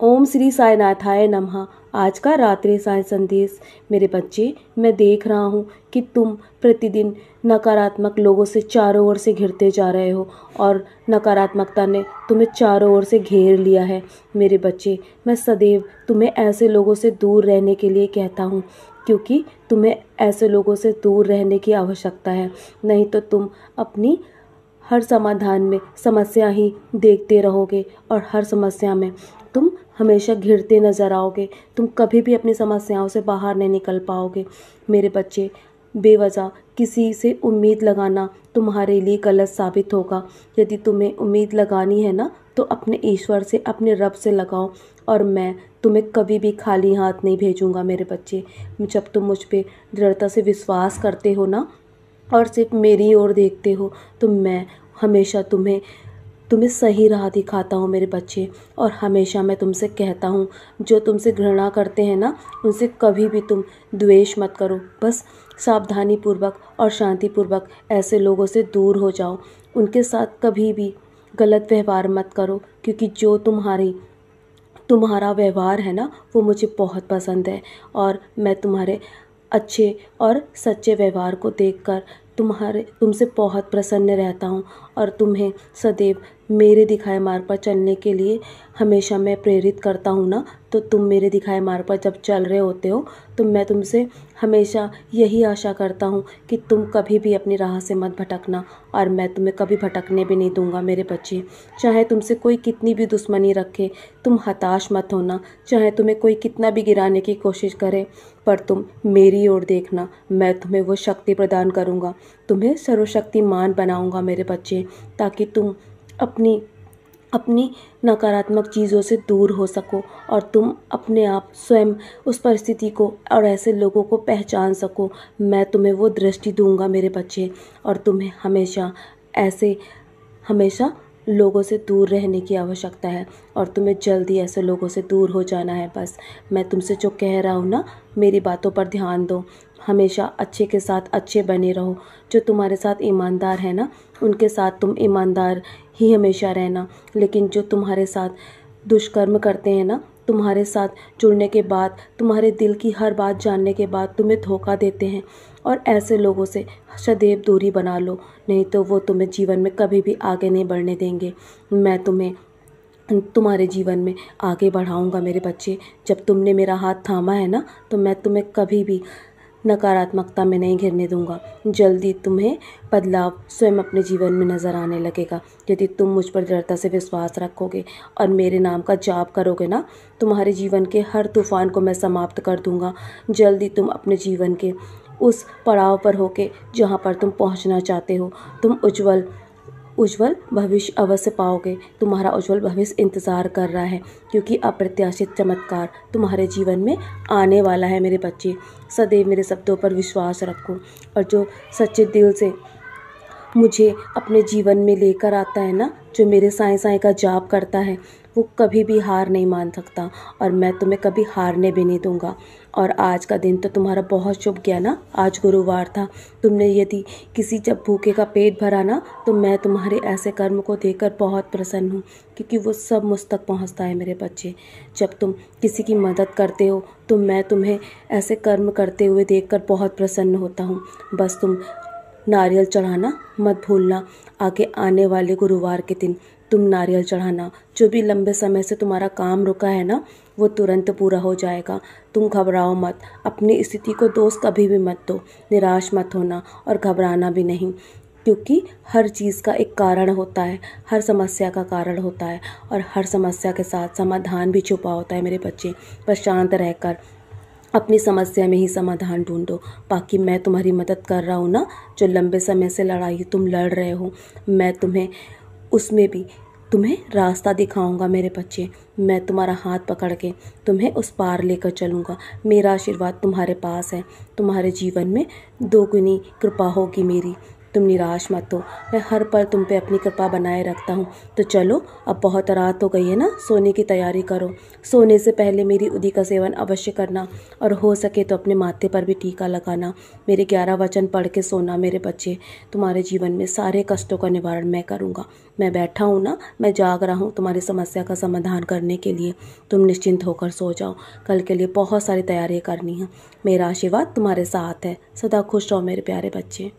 ओम श्री साईनाथाय नमः। आज का रात्रि साई संदेश। मेरे बच्चे, मैं देख रहा हूँ कि तुम प्रतिदिन नकारात्मक लोगों से चारों ओर से घिरते जा रहे हो और नकारात्मकता ने तुम्हें चारों ओर से घेर लिया है। मेरे बच्चे, मैं सदैव तुम्हें ऐसे लोगों से दूर रहने के लिए कहता हूँ, क्योंकि तुम्हें ऐसे लोगों से दूर रहने की आवश्यकता है। नहीं तो तुम अपनी हर समाधान में समस्या ही देखते रहोगे और हर समस्या में तुम हमेशा घिरते नज़र आओगे। तुम कभी भी अपनी समस्याओं से बाहर नहीं निकल पाओगे। मेरे बच्चे, बेवजह किसी से उम्मीद लगाना तुम्हारे लिए गलत साबित होगा। यदि तुम्हें उम्मीद लगानी है ना, तो अपने ईश्वर से, अपने रब से लगाओ। और मैं तुम्हें कभी भी खाली हाथ नहीं भेजूंगा मेरे बच्चे। जब तुम मुझ पे दृढ़ता से विश्वास करते हो ना और सिर्फ मेरी ओर देखते हो, तो मैं हमेशा तुम्हें सही राह दिखाता हूँ मेरे बच्चे। और हमेशा मैं तुमसे कहता हूँ, जो तुमसे घृणा करते हैं ना, उनसे कभी भी तुम द्वेष मत करो। बस सावधानी पूर्वक और शांतिपूर्वक ऐसे लोगों से दूर हो जाओ। उनके साथ कभी भी गलत व्यवहार मत करो, क्योंकि जो तुम्हारा व्यवहार है ना, वो मुझे बहुत पसंद है। और मैं तुम्हारे अच्छे और सच्चे व्यवहार को देखकर तुमसे बहुत प्रसन्न रहता हूँ। और तुम्हें सदैव मेरे दिखाए मार्ग पर चलने के लिए हमेशा मैं प्रेरित करता हूँ ना। तो तुम मेरे दिखाए मार्ग पर जब चल रहे होते हो, तो मैं तुमसे हमेशा यही आशा करता हूँ कि तुम कभी भी अपनी राह से मत भटकना। और मैं तुम्हें कभी भटकने भी नहीं दूंगा मेरे बच्चे। चाहे तुमसे कोई कितनी भी दुश्मनी रखे, तुम हताश मत होना। चाहे तुम्हें कोई कितना भी गिराने की कोशिश करे, पर तुम मेरी ओर देखना। मैं तुम्हें वो शक्ति प्रदान करूँगा, तुम्हें सर्वशक्तिमान बनाऊँगा मेरे बच्चे, ताकि तुम अपनी नकारात्मक चीज़ों से दूर हो सको और तुम अपने आप स्वयं उस परिस्थिति को और ऐसे लोगों को पहचान सको। मैं तुम्हें वो दृष्टि दूंगा मेरे बच्चे। और तुम्हें हमेशा लोगों से दूर रहने की आवश्यकता है और तुम्हें जल्दी ऐसे लोगों से दूर हो जाना है। बस मैं तुमसे जो कह रहा हूँ ना, मेरी बातों पर ध्यान दो। हमेशा अच्छे के साथ अच्छे बने रहो। जो तुम्हारे साथ ईमानदार है ना, उनके साथ तुम ईमानदार ही हमेशा रहना। लेकिन जो तुम्हारे साथ दुष्कर्म करते हैं ना, तुम्हारे साथ जुड़ने के बाद, तुम्हारे दिल की हर बात जानने के बाद तुम्हें धोखा देते हैं, और ऐसे लोगों से सदैव दूरी बना लो। नहीं तो वो तुम्हें जीवन में कभी भी आगे नहीं बढ़ने देंगे। मैं तुम्हें तुम्हारे जीवन में आगे बढ़ाऊंगा मेरे बच्चे। जब तुमने मेरा हाथ थामा है ना, तो मैं तुम्हें कभी भी नकारात्मकता में नहीं घिरने दूंगा। जल्दी तुम्हें बदलाव स्वयं अपने जीवन में नज़र आने लगेगा, यदि तुम मुझ पर दृढ़ता से विश्वास रखोगे और मेरे नाम का जाप करोगे ना। तुम्हारे जीवन के हर तूफान को मैं समाप्त कर दूंगा। जल्दी तुम अपने जीवन के उस पड़ाव पर होके जहाँ पर तुम पहुँचना चाहते हो, तुम उज्जवल भविष्य अवश्य पाओगे। तुम्हारा उज्जवल भविष्य इंतज़ार कर रहा है, क्योंकि अप्रत्याशित चमत्कार तुम्हारे जीवन में आने वाला है मेरे बच्चे। सदैव मेरे शब्दों पर विश्वास रखो, और जो सच्चे दिल से मुझे अपने जीवन में लेकर आता है ना, जो मेरे साईं साईं का जाप करता है, वो कभी भी हार नहीं मान सकता। और मैं तुम्हें कभी हारने भी नहीं दूंगा। और आज का दिन तो तुम्हारा बहुत शुभ गया ना। आज गुरुवार था। तुमने यदि जब भूखे का पेट भरा ना, तो मैं तुम्हारे ऐसे कर्म को देखकर बहुत प्रसन्न हूँ, क्योंकि वो सब मुझ तक पहुँचता है मेरे बच्चे। जब तुम किसी की मदद करते हो, तो मैं तुम्हें ऐसे कर्म करते हुए देखकर बहुत प्रसन्न होता हूँ। बस तुम नारियल चढ़ाना मत भूलना। आगे आने वाले गुरुवार के दिन तुम नारियल चढ़ाना। जो भी लंबे समय से तुम्हारा काम रुका है ना, वो तुरंत पूरा हो जाएगा। तुम घबराओ मत, अपनी स्थिति को दोष कभी भी मत दो, निराश मत होना और घबराना भी नहीं, क्योंकि हर चीज़ का एक कारण होता है, हर समस्या का कारण होता है, और हर समस्या के साथ समाधान भी छुपा होता है मेरे बच्चे। बस शांत रहकर अपनी समस्या में ही समाधान ढूंढो। बाकी मैं तुम्हारी मदद कर रहा हूँ ना। जो लंबे समय से लड़ाई तुम लड़ रहे हो, मैं तुम्हें उसमें भी रास्ता दिखाऊंगा मेरे बच्चे। मैं तुम्हारा हाथ पकड़ के तुम्हें उस पार लेकर चलूँगा। मेरा आशीर्वाद तुम्हारे पास है। तुम्हारे जीवन में दोगुनी कृपा होगी मेरी। तुम निराश मत हो, मैं हर पल तुम पे अपनी कृपा बनाए रखता हूँ। तो चलो, अब बहुत रात हो गई है ना, सोने की तैयारी करो। सोने से पहले मेरी उदी का सेवन अवश्य करना, और हो सके तो अपने माथे पर भी टीका लगाना। मेरे 11 वचन पढ़ के सोना मेरे बच्चे। तुम्हारे जीवन में सारे कष्टों का निवारण मैं करूँगा। मैं बैठा हूँ ना, मैं जाग रहा हूँ तुम्हारी समस्या का समाधान करने के लिए। तुम निश्चिंत होकर सो जाओ, कल के लिए बहुत सारी तैयारियाँ करनी है। मेरा आशीर्वाद तुम्हारे साथ है। सदा खुश रहो मेरे प्यारे बच्चे।